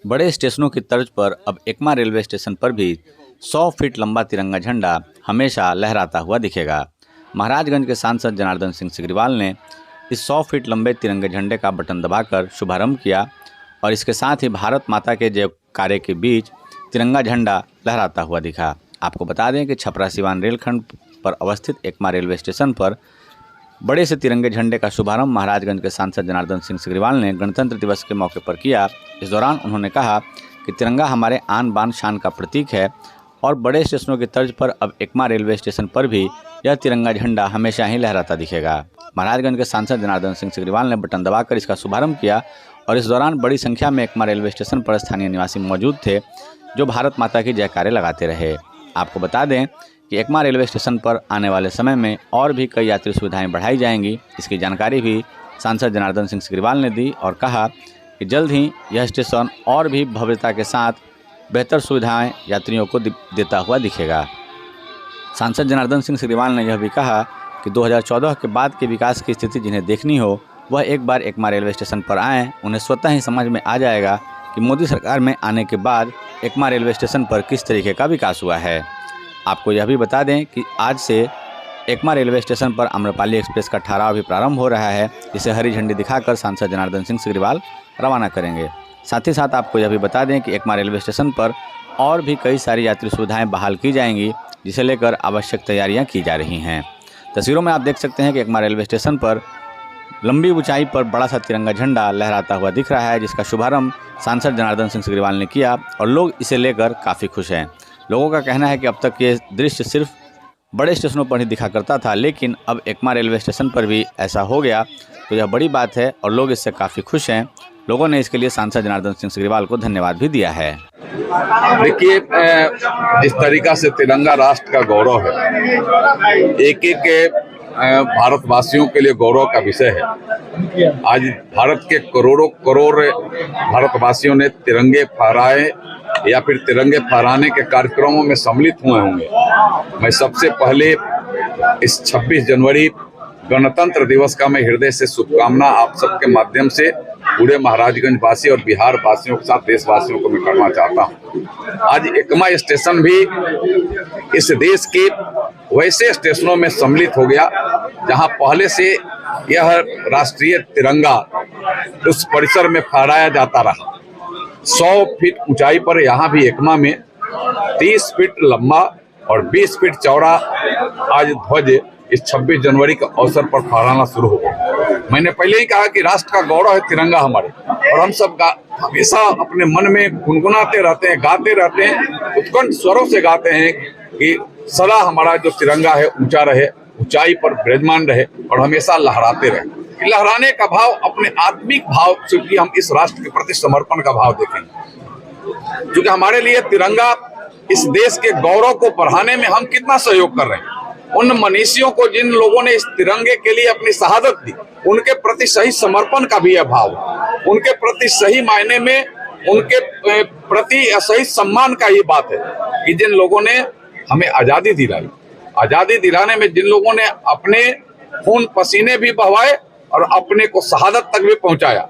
बड़े स्टेशनों की तर्ज पर अब एकमा रेलवे स्टेशन पर भी 100 फीट लंबा तिरंगा झंडा हमेशा लहराता हुआ दिखेगा। महाराजगंज के सांसद जनार्दन सिंह सिग्रीवाल ने इस 100 फीट लंबे तिरंगे झंडे का बटन दबाकर शुभारंभ किया और इसके साथ ही भारत माता के जयकारे के बीच तिरंगा झंडा लहराता हुआ दिखा। आपको बता दें कि छपरा सिवान रेलखंड पर अवस्थित एकमा रेलवे स्टेशन पर बड़े से तिरंगे झंडे का शुभारंभ महाराजगंज के सांसद जनार्दन सिंह सिग्रीवाल ने गणतंत्र दिवस के मौके पर किया। इस दौरान उन्होंने कहा कि तिरंगा हमारे आन बान शान का प्रतीक है और बड़े स्टेशनों की तर्ज पर अब एकमा रेलवे स्टेशन पर भी यह तिरंगा झंडा हमेशा ही लहराता दिखेगा। महाराजगंज के सांसद जनार्दन सिंह सिग्रीवाल ने बटन दबाकर इसका शुभारंभ किया और इस दौरान बड़ी संख्या में एकमा रेलवे स्टेशन पर स्थानीय निवासी मौजूद थे जो भारत माता की जयकारे लगाते रहे। आपको बता दें कि एकमा रेलवे स्टेशन पर आने वाले समय में और भी कई यात्री सुविधाएं बढ़ाई जाएंगी। इसकी जानकारी भी सांसद जनार्दन सिंह सिग्रीवाल ने दी और कहा कि जल्द ही यह स्टेशन और भी भव्यता के साथ बेहतर सुविधाएं यात्रियों को देता हुआ दिखेगा। सांसद जनार्दन सिंह सिग्रीवाल ने यह भी कहा कि 2014 के बाद के विकास की स्थिति जिन्हें देखनी हो वह एक बार एकमा रेलवे स्टेशन पर आएँ। उन्हें स्वतः ही समझ में आ जाएगा कि मोदी सरकार में आने के बाद एकमा रेलवे स्टेशन पर किस तरीके का विकास हुआ है। आपको यह भी बता दें कि आज से एकमा रेलवे स्टेशन पर आम्रपाली एक्सप्रेस का ठहराव भी प्रारंभ हो रहा है, जिसे हरी झंडी दिखाकर सांसद जनार्दन सिंह सिग्रीवाल रवाना करेंगे। साथ ही साथ आपको यह भी बता दें कि एकमा रेलवे स्टेशन पर और भी कई सारी यात्री सुविधाएं बहाल की जाएंगी, जिसे लेकर आवश्यक तैयारियां की जा रही हैं। तस्वीरों में आप देख सकते हैं कि एकमा रेलवे स्टेशन पर लंबी ऊंचाई पर बड़ा सा तिरंगा झंडा लहराता हुआ दिख रहा है, जिसका शुभारंभ सांसद जनार्दन सिंह सिग्रीवाल ने किया और लोग इसे लेकर काफ़ी खुश हैं। लोगों का कहना है कि अब तक ये दृश्य सिर्फ बड़े स्टेशनों पर ही दिखा करता था, लेकिन अब एकमा रेलवे स्टेशन पर भी ऐसा हो गया तो यह बड़ी बात है और लोग इससे काफ़ी खुश हैं। लोगों ने इसके लिए सांसद जनार्दन सिंह सिग्रीवाल को धन्यवाद भी दिया है। देखिए, जिस तरीका से तिरंगा राष्ट्र का गौरव है, एक एक भारतवासियों के लिए गौरव का विषय है। आज भारत के करोड़ों करोड़ भारतवासियों ने तिरंगे फहराए या फिर तिरंगे फहराने के कार्यक्रमों में सम्मिलित हुए होंगे। मैं सबसे पहले इस 26 जनवरी गणतंत्र दिवस का मैं हृदय से शुभकामना आप सबके माध्यम से पूरे महाराजगंज वासी और बिहार वासियों के साथ देशवासियों को मैं करना चाहता हूँ। आज एकमा स्टेशन भी इस देश के वैसे स्टेशनों में सम्मिलित हो गया जहां पहले से यह राष्ट्रीय तिरंगा उस परिसर में फहराया जाता रहा। 100 फीट ऊंचाई पर यहाँ भी एकमा में 30 फीट लंबा और 20 फीट चौड़ा आज ध्वज इस 26 जनवरी के अवसर पर फहराना शुरू हो गया। मैंने पहले ही कहा कि राष्ट्र का गौरव है तिरंगा हमारे, और हम सब हमेशा अपने मन में गुनगुनाते रहते हैं, गाते रहते हैं, उत्कंठ स्वरों से गाते हैं कि सदा हमारा जो तिरंगा है ऊंचा रहे, ऊंचाई पर विराजमान रहे और हमेशा लहराते रहे। लहराने का भाव अपने आत्मिक भाव से कि हम इस राष्ट्र के प्रति समर्पण का भाव देखेंगे, क्योंकि हमारे लिए तिरंगा इस देश के गौरव को बढ़ाने में हम कितना सहयोग कर रहे हैं। उन मनीषियों को जिन लोगों ने इस तिरंगे के लिए अपनी शहादत दी, उनके प्रति सही समर्पण का भी अभाव, उनके प्रति सही मायने में उनके प्रति सही सम्मान का ये बात है कि जिन लोगों ने हमें आजादी दिलाई, आजादी दिलाने में जिन लोगों ने अपने खून पसीने भी बहाए और अपने को शहादत तक भी पहुंचाया,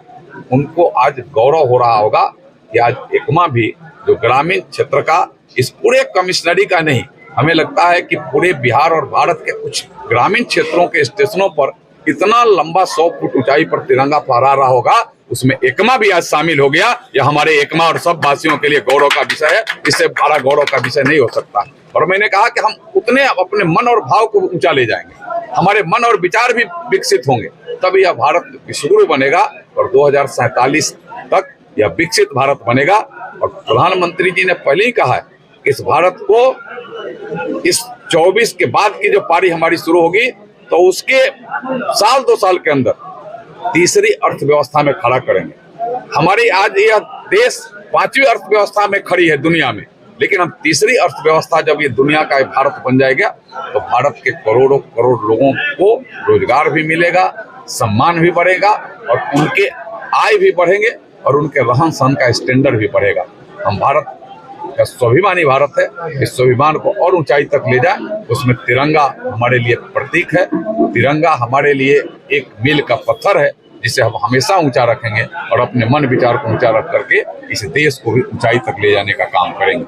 उनको आज गौरव हो रहा होगा कि आज एकमा भी जो ग्रामीण क्षेत्र का, इस पूरे कमिश्नरी का नहीं, हमें लगता है कि पूरे बिहार और भारत के कुछ ग्रामीण क्षेत्रों के स्टेशनों पर इतना लंबा 100 फुट ऊंचाई पर तिरंगा फहरा रहा होगा, उसमें एकमा भी आज शामिल हो गया। यह हमारे एकमा और सब वासियों के लिए गौरव का विषय है, इससे बड़ा गौरव का विषय नहीं हो सकता। और मैंने कहा कि हम उतने अपने मन और भाव को ऊंचा ले जाएंगे, हमारे मन और विचार भी विकसित होंगे, तब यह भारत विश्वगुरु बनेगा और 2047 तक यह विकसित भारत बनेगा। और प्रधानमंत्री जी ने पहले ही कहा है कि इस भारत को इस 24 के बाद की जो पारी हमारी शुरू होगी तो उसके साल 2 साल के अंदर तीसरी अर्थव्यवस्था में खड़ा करेंगे। हमारी आज यह देश 5वीं अर्थव्यवस्था में खड़ी है दुनिया में, लेकिन हम तीसरी अर्थव्यवस्था जब ये दुनिया का भारत बन जाएगा तो भारत के करोड़ों करोड़ लोगों को रोजगार भी मिलेगा, सम्मान भी बढ़ेगा और उनके आय भी बढ़ेंगे और उनके रहन सहन का स्टैंडर्ड भी बढ़ेगा। हम भारत का स्वाभिमानी भारत है, इस स्वाभिमान को और ऊंचाई तक ले जाए, उसमें तिरंगा हमारे लिए प्रतीक है। तिरंगा हमारे लिए एक मील का पत्थर है जिसे हम हमेशा ऊंचा रखेंगे और अपने मन विचार को ऊंचा रख करके इस देश को भी ऊंचाई तक ले जाने का काम करेंगे।